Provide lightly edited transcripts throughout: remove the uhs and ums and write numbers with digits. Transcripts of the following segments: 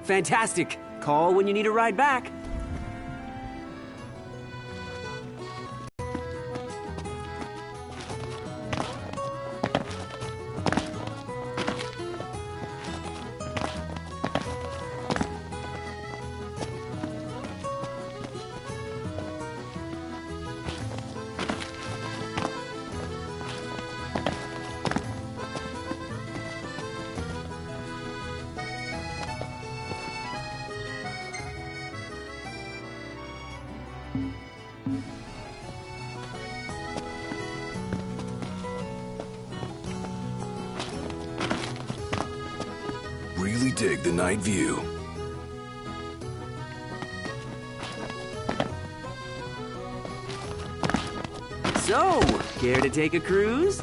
Fantastic. Call when you need a ride back. Really dig the night view. So, care to take a cruise?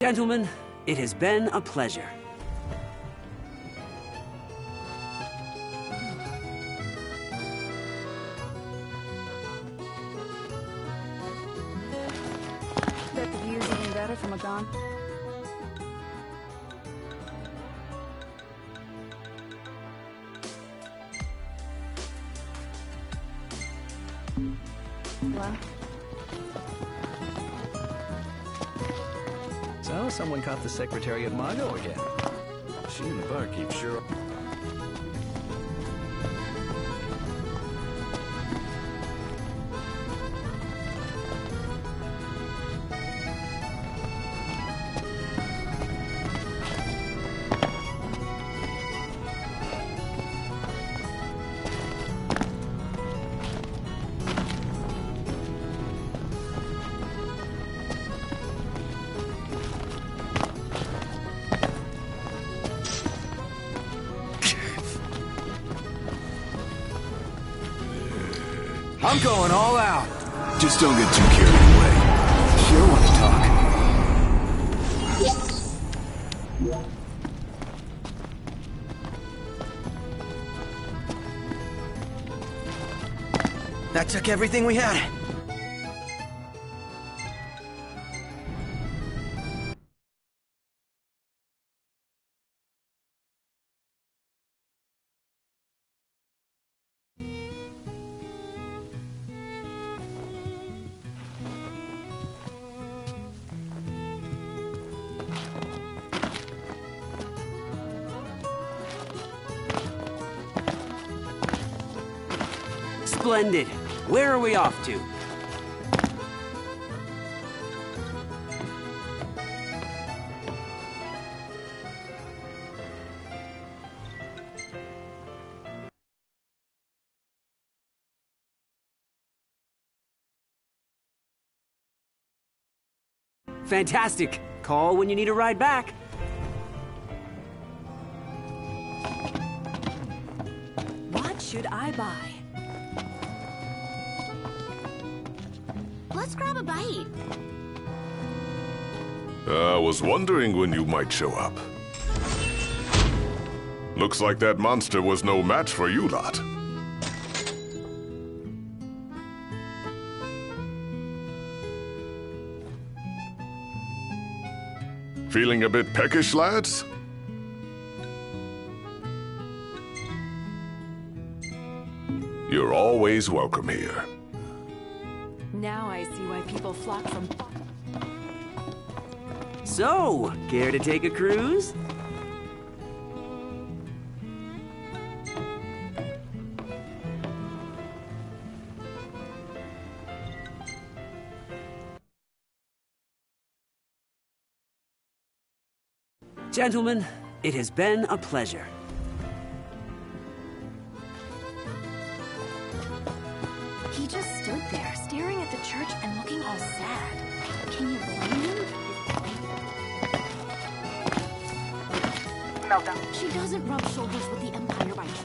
Gentlemen, it has been a pleasure. Bet the view's even better from a gun. Well. So, someone caught the secretary at Margot again. She and the barkeep sure... I'm going all out. Just don't get too carried away. Sure want to talk. That took everything we had. Splendid. Where are we off to? Fantastic. Call when you need a ride back. What should I buy? Let's grab a bite. I was wondering when you might show up. Looks like that monster was no match for you lot. Feeling a bit peckish, lads? You're always welcome here. Now I see why people flock from... So, care to take a cruise? Gentlemen, it has been a pleasure. He just stood there, staring at the church and looking all sad. Can you blame him? Meltdown. She doesn't rub shoulders with the Empire by choice.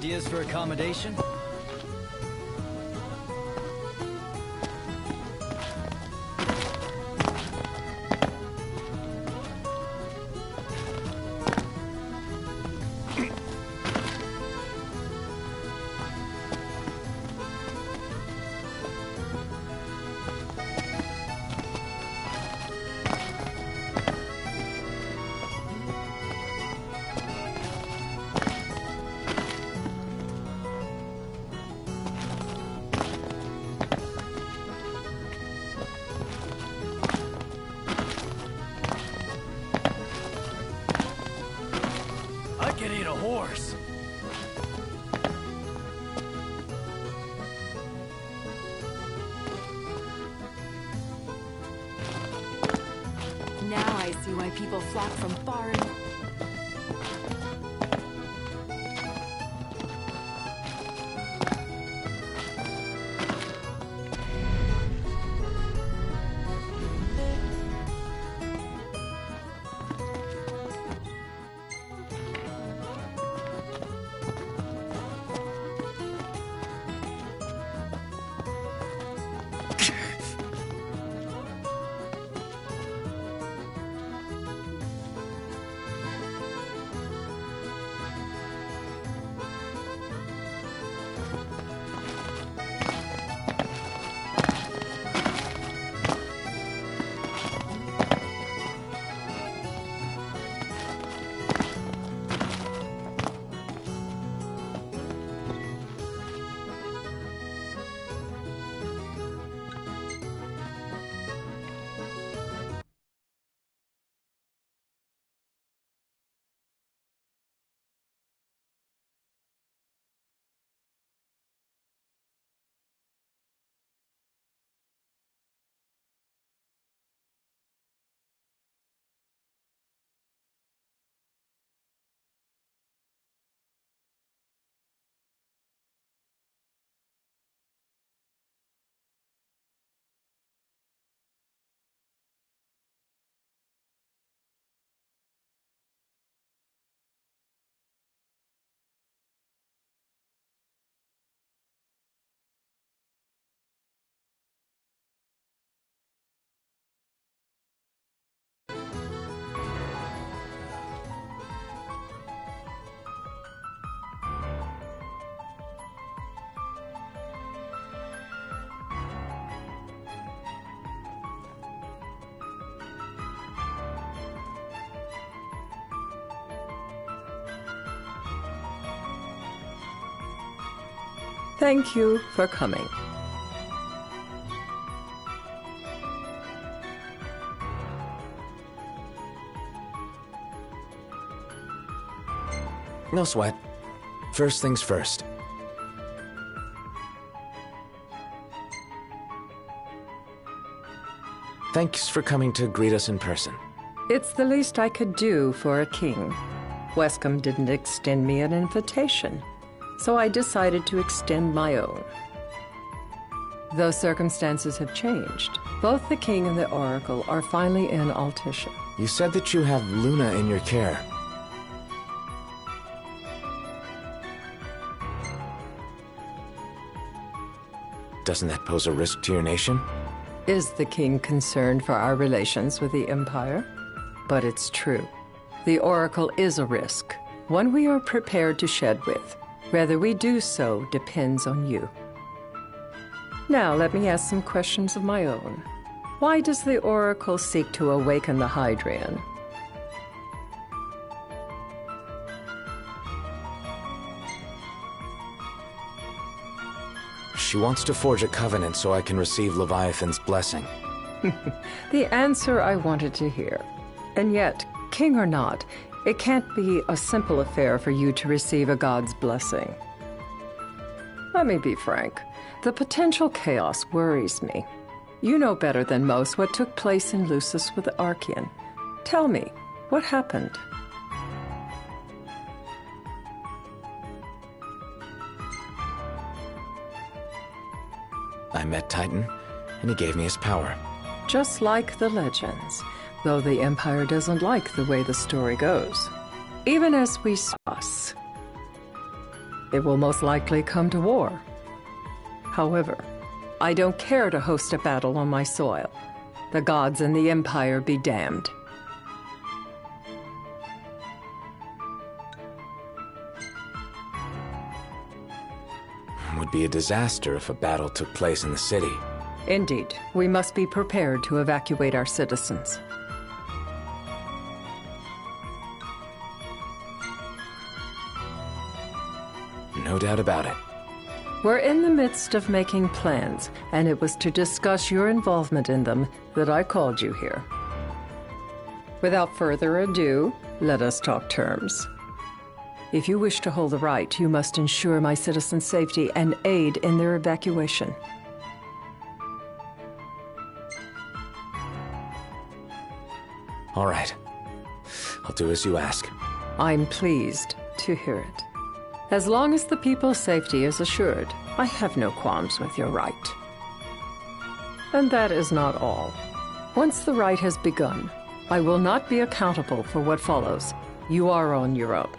ideas for accommodation? I could eat a horse. Now I see why people flock from far and... Thank you for coming. No sweat. First things first. Thanks for coming to greet us in person. It's the least I could do for a king. Wescombe didn't extend me an invitation, so I decided to extend my own. Though circumstances have changed, both the king and the oracle are finally in Altissia. You said that you have Luna in your care. Doesn't that pose a risk to your nation? Is the king concerned for our relations with the Empire? But it's true. The oracle is a risk, one we are prepared to shed with. Whether we do so depends on you. Now let me ask some questions of my own. Why does the oracle seek to awaken the Hydrian? She wants to forge a covenant so I can receive Leviathan's blessing. The answer I wanted to hear. And yet, king or not, it can't be a simple affair for you to receive a god's blessing. Let me be frank. The potential chaos worries me. You know better than most what took place in Lucis with the Archean. Tell me, what happened? I met Titan, and he gave me his power. Just like the legends, though the Empire doesn't like the way the story goes. Even as we us. it will most likely come to war. However, I don't care to host a battle on my soil. The gods and the Empire be damned. It would be a disaster if a battle took place in the city. Indeed, we must be prepared to evacuate our citizens. No doubt about it. We're in the midst of making plans, and it was to discuss your involvement in them that I called you here. Without further ado, let us talk terms. If you wish to hold the right, you must ensure my citizens' safety and aid in their evacuation. All right. I'll do as you ask. I'm pleased to hear it. As long as the people's safety is assured, I have no qualms with your right. And that is not all. Once the rite has begun, I will not be accountable for what follows. You are on your own.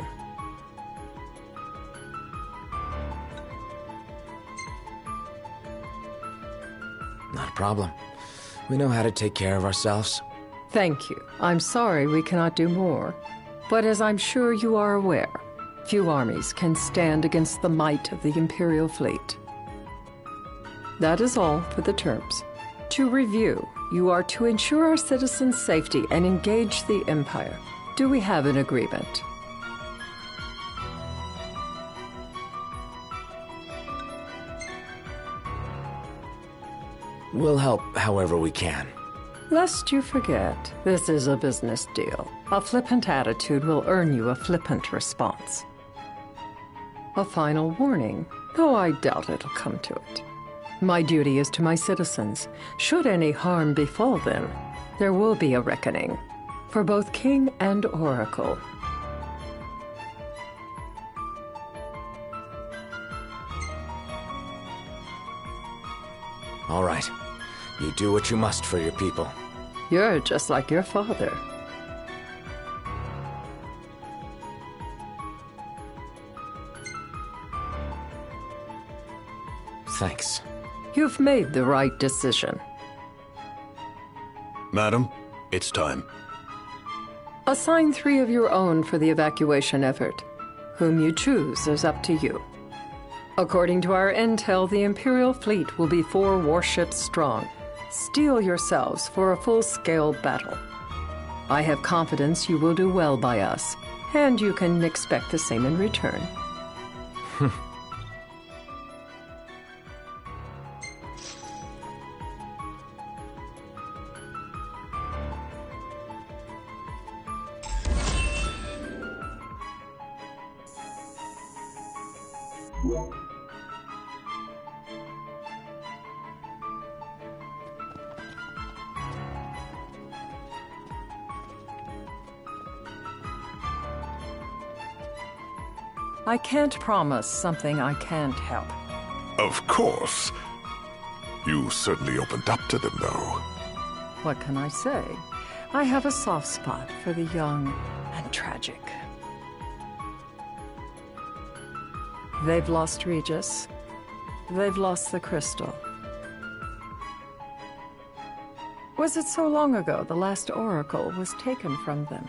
Not a problem. We know how to take care of ourselves. Thank you. I'm sorry we cannot do more. But as I'm sure you are aware, few armies can stand against the might of the Imperial fleet. That is all for the terms. To review, you are to ensure our citizens' safety and engage the Empire. Do we have an agreement? We'll help however we can. Lest you forget, this is a business deal. A flippant attitude will earn you a flippant response. A final warning, though I doubt it'll come to it. My duty is to my citizens. Should any harm befall them, there will be a reckoning, for both King and Oracle. All right. You do what you must for your people. You're just like your father. Thanks. You've made the right decision. Madam, it's time. Assign 3 of your own for the evacuation effort. Whom you choose is up to you. According to our intel, the Imperial fleet will be 4 warships strong. Steel yourselves for a full-scale battle. I have confidence you will do well by us, and you can expect the same in return. I can't promise something I can't help. Of course. You certainly opened up to them, though. What can I say? I have a soft spot for the young and tragic. They've lost Regis. They've lost the crystal. Was it so long ago the last oracle was taken from them?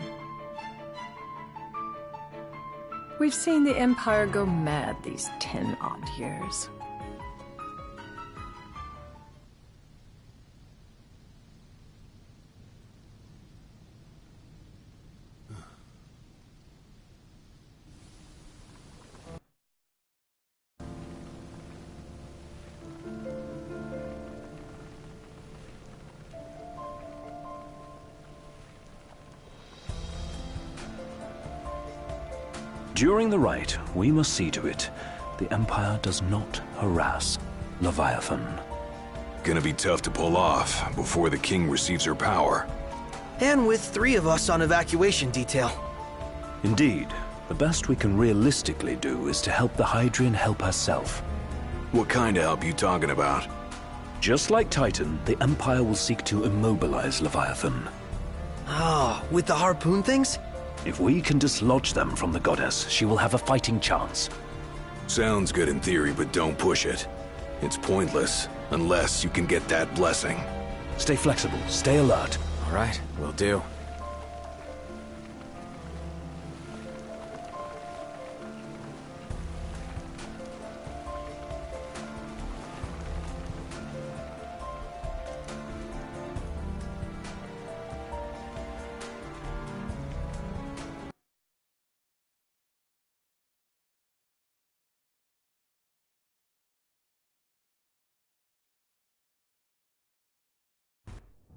We've seen the Empire go mad these 10-odd years. During the rite, we must see to it the Empire does not harass Leviathan. Gonna be tough to pull off before the king receives her power. And with 3 of us on evacuation detail. Indeed, the best we can realistically do is to help the Hydrian help herself. What kind of help you talking about? Just like Titan, the Empire will seek to immobilize Leviathan. Ah, with the harpoon things? If we can dislodge them from the goddess, she will have a fighting chance. Sounds good in theory, but don't push it. It's pointless, unless you can get that blessing. Stay flexible, stay alert. All right, will do.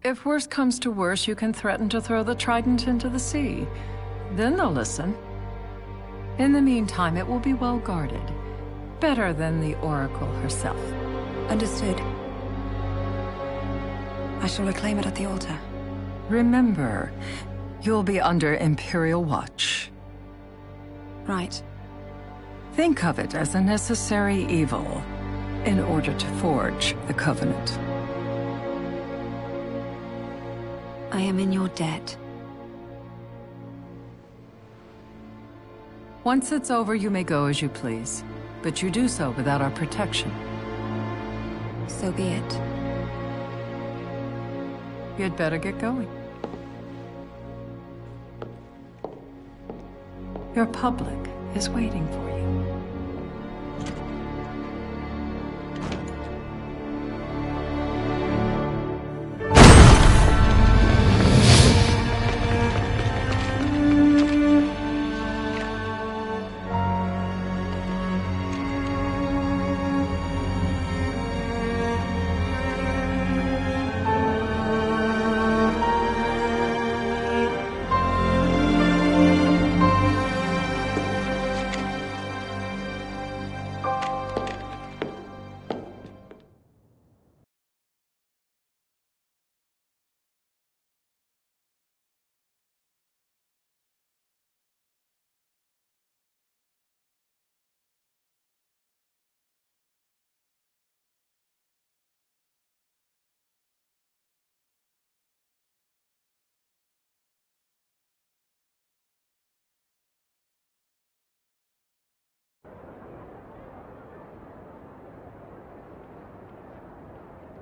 If worse comes to worse, you can threaten to throw the trident into the sea. Then they'll listen. In the meantime, it will be well guarded. Better than the Oracle herself. Understood. I shall reclaim it at the altar. Remember, you'll be under Imperial watch. Right. Think of it as a necessary evil in order to forge the Covenant. I am in your debt. Once it's over, you may go as you please. But you do so without our protection. So be it. You'd better get going. Your public is waiting for you.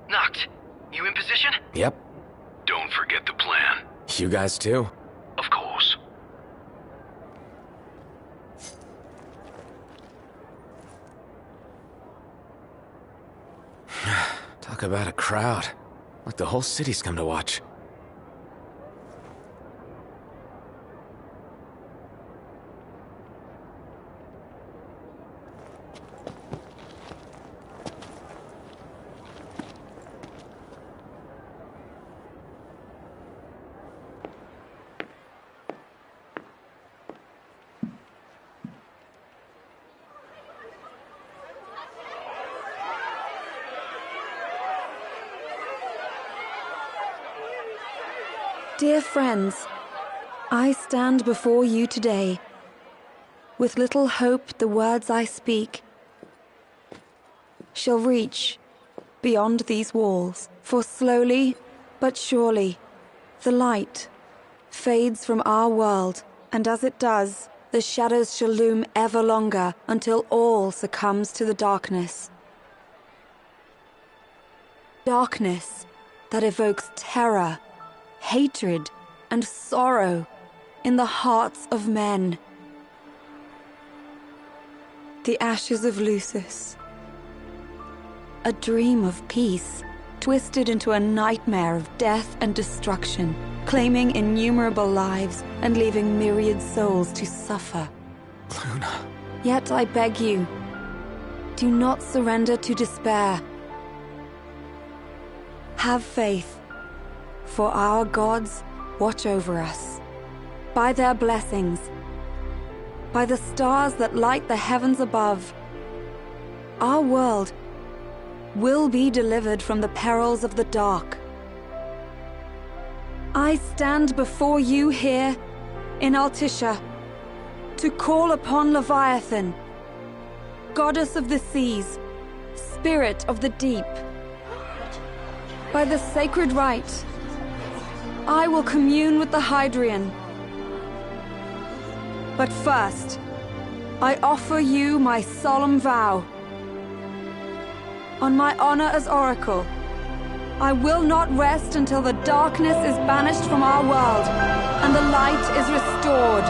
Noct, you in position? Yep. Don't forget the plan. You guys too? Of course. Talk about a crowd. Like the whole city's come to watch. Dear friends, I stand before you today. With little hope the words I speak shall reach beyond these walls. For slowly but surely the light fades from our world, and as it does, the shadows shall loom ever longer until all succumbs to the darkness. Darkness that evokes terror, hatred, and sorrow in the hearts of men. The ashes of Lucis. A dream of peace, twisted into a nightmare of death and destruction, claiming innumerable lives and leaving myriad souls to suffer. Luna. Yet I beg you, do not surrender to despair. Have faith. For our gods watch over us. By their blessings, by the stars that light the heavens above, our world will be delivered from the perils of the dark. I stand before you here in Altissia to call upon Leviathan, goddess of the seas, spirit of the deep. By the sacred rite, I will commune with the Hydrian. But first, I offer you my solemn vow. On my honor as Oracle, I will not rest until the darkness is banished from our world and the light is restored.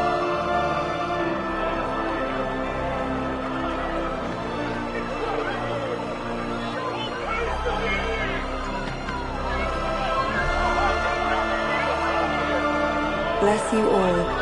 Bless you all.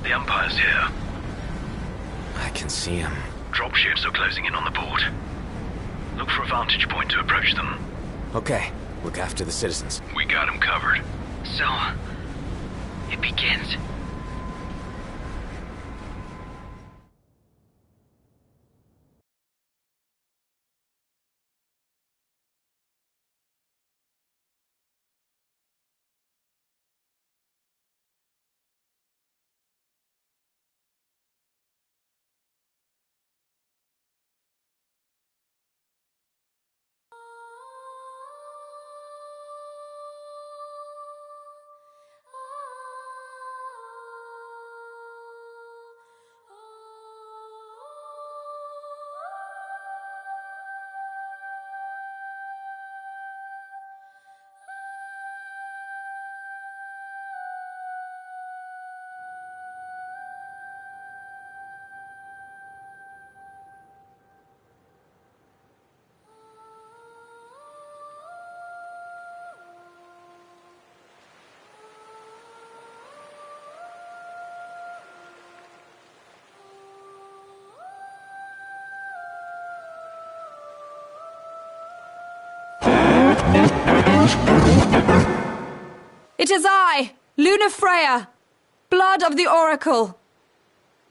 The Empire's here. I can see him. Dropships are closing in on the port. Look for a vantage point to approach them. Okay, look after the citizens. We got them covered. So, it begins. It is I, Luna Freya, blood of the Oracle.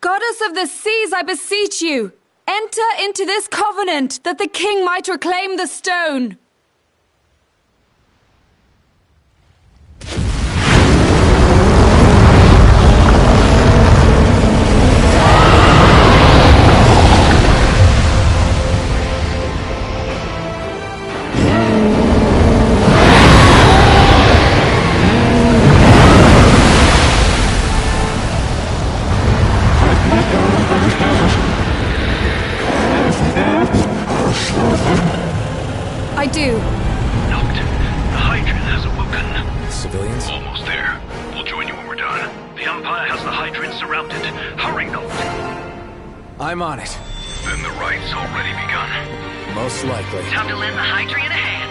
Goddess of the seas, I beseech you, enter into this covenant that the king might reclaim the stone. I do. Knocked. The Hydra has awoken. Civilians? Almost there. We'll join you when we're done. The Empire has the Hydra surrounded. Hurry, Knocked. I'm on it. Then the right's already begun. Most likely. Time to lend the Hydra a hand.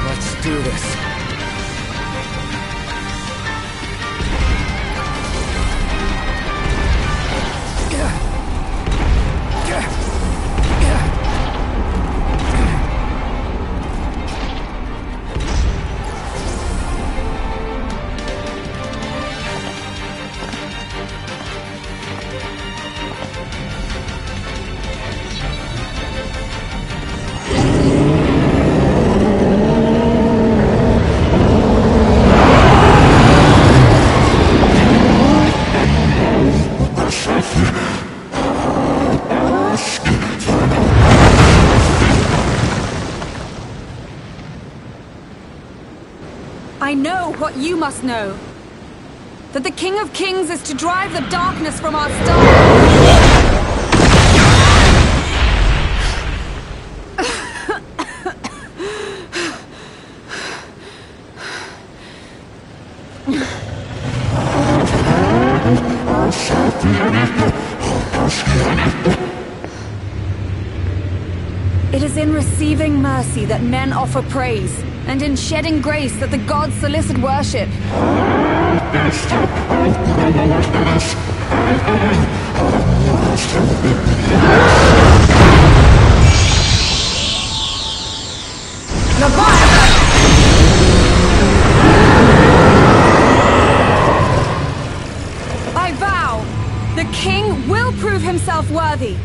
Let's do this. I know what you must know. That the King of Kings is to drive the darkness from our stars. It is in receiving mercy that men offer praise, and in shedding grace that the gods solicit worship. I vow, the king will prove himself worthy.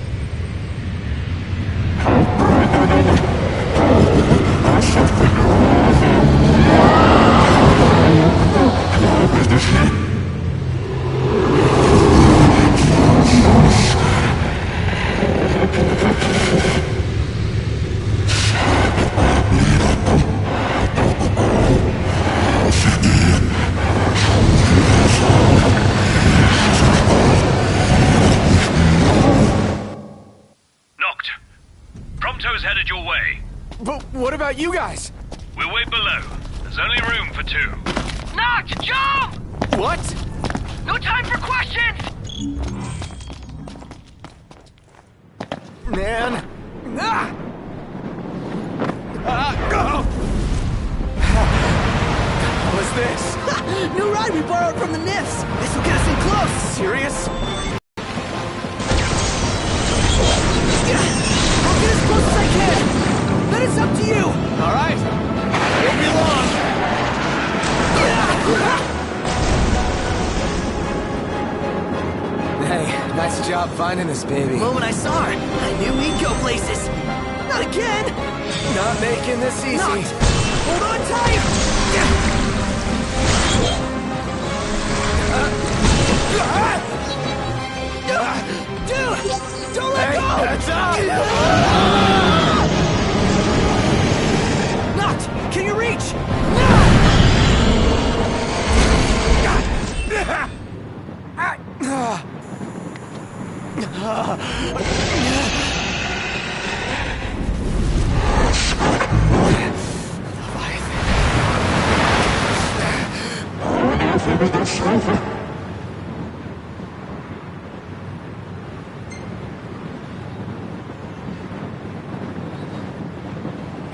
But what about you guys? We'll wait below. There's only room for two. Noct, jump! What? No time for questions! Man. Ah! What was this? New ride we borrowed from the Nifs! This will get us in close! Serious? I'll get as close as I can! Then it's up to you! Alright. Won't be long. Hey, nice job finding this baby. The moment I saw her, I knew we'd go places. Not again! Not making this easy. Not. Hold on tight! Dude! Don't let go! That's up! Noct! Can you reach?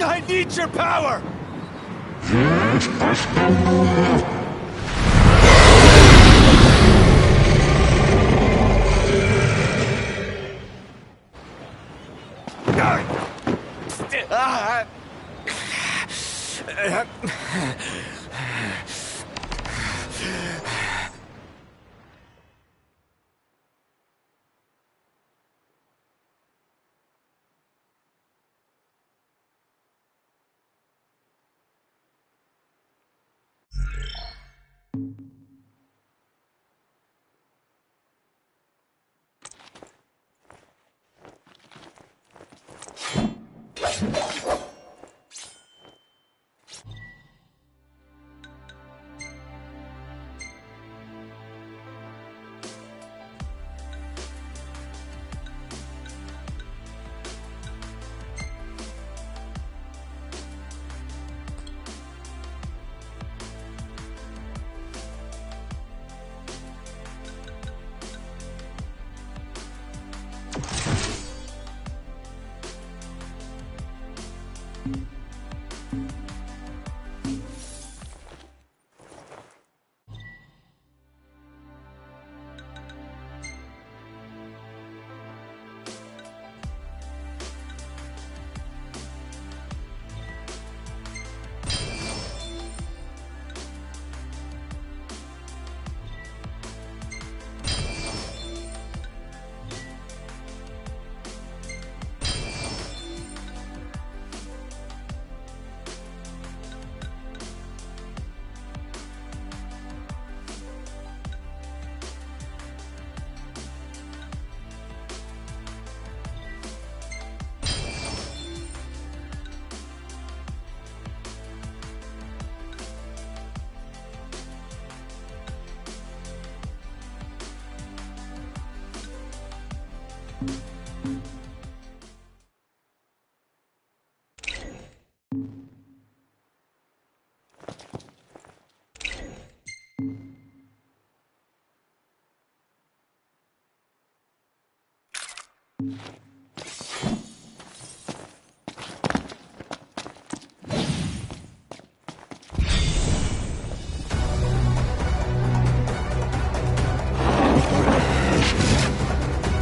I need your power!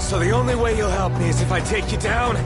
So the only way you'll help me is if I take you down?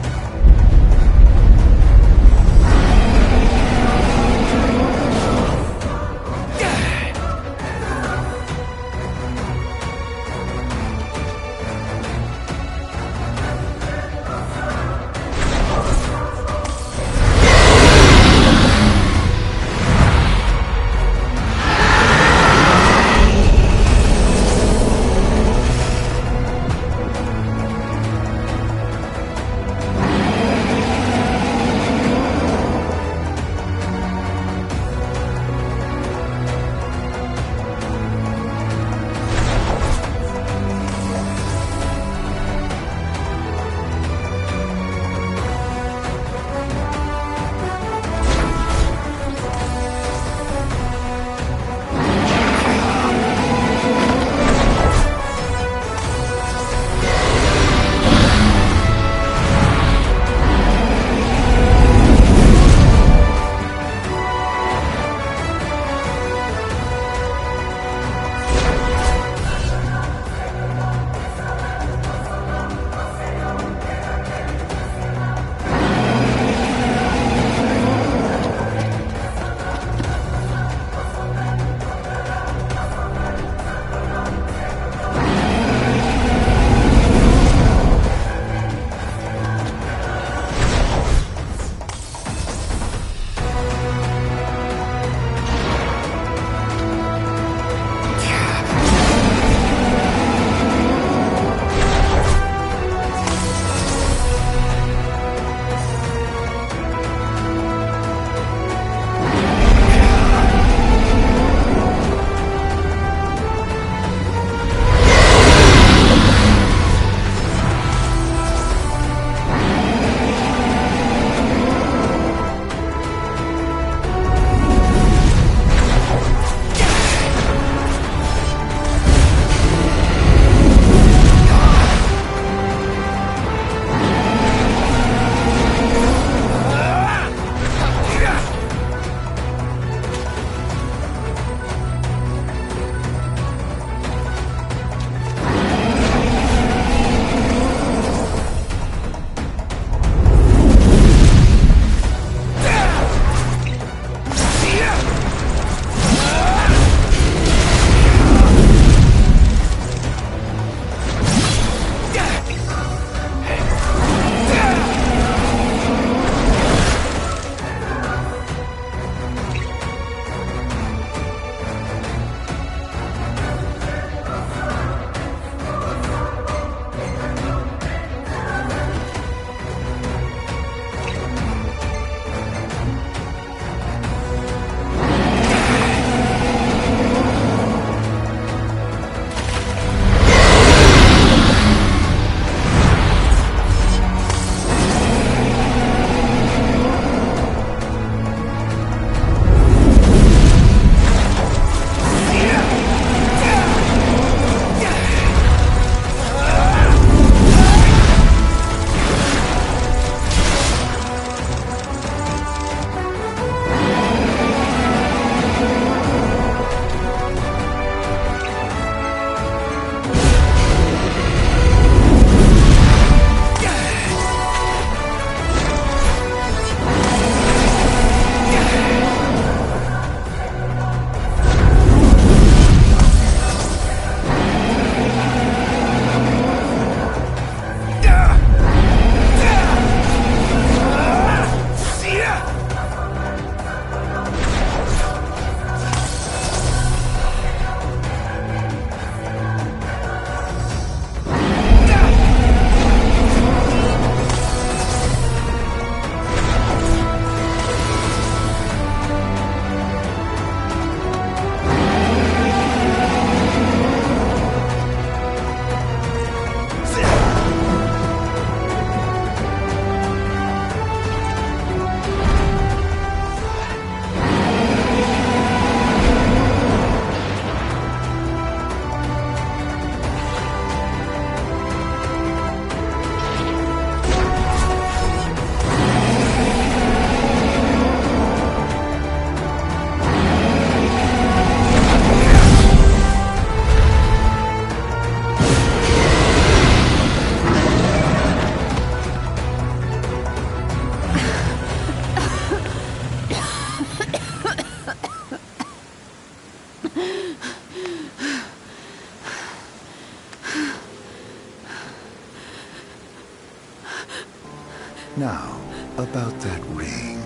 Now, about that ring.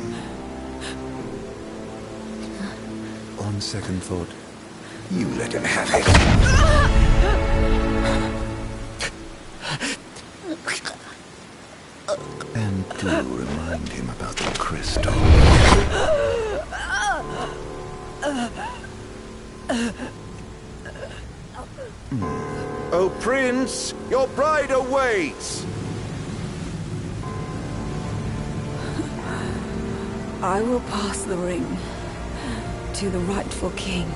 On second thought, you let him have it. And do remind him about the crystal. Oh, Prince, your bride awaits! I will pass the ring to the rightful king.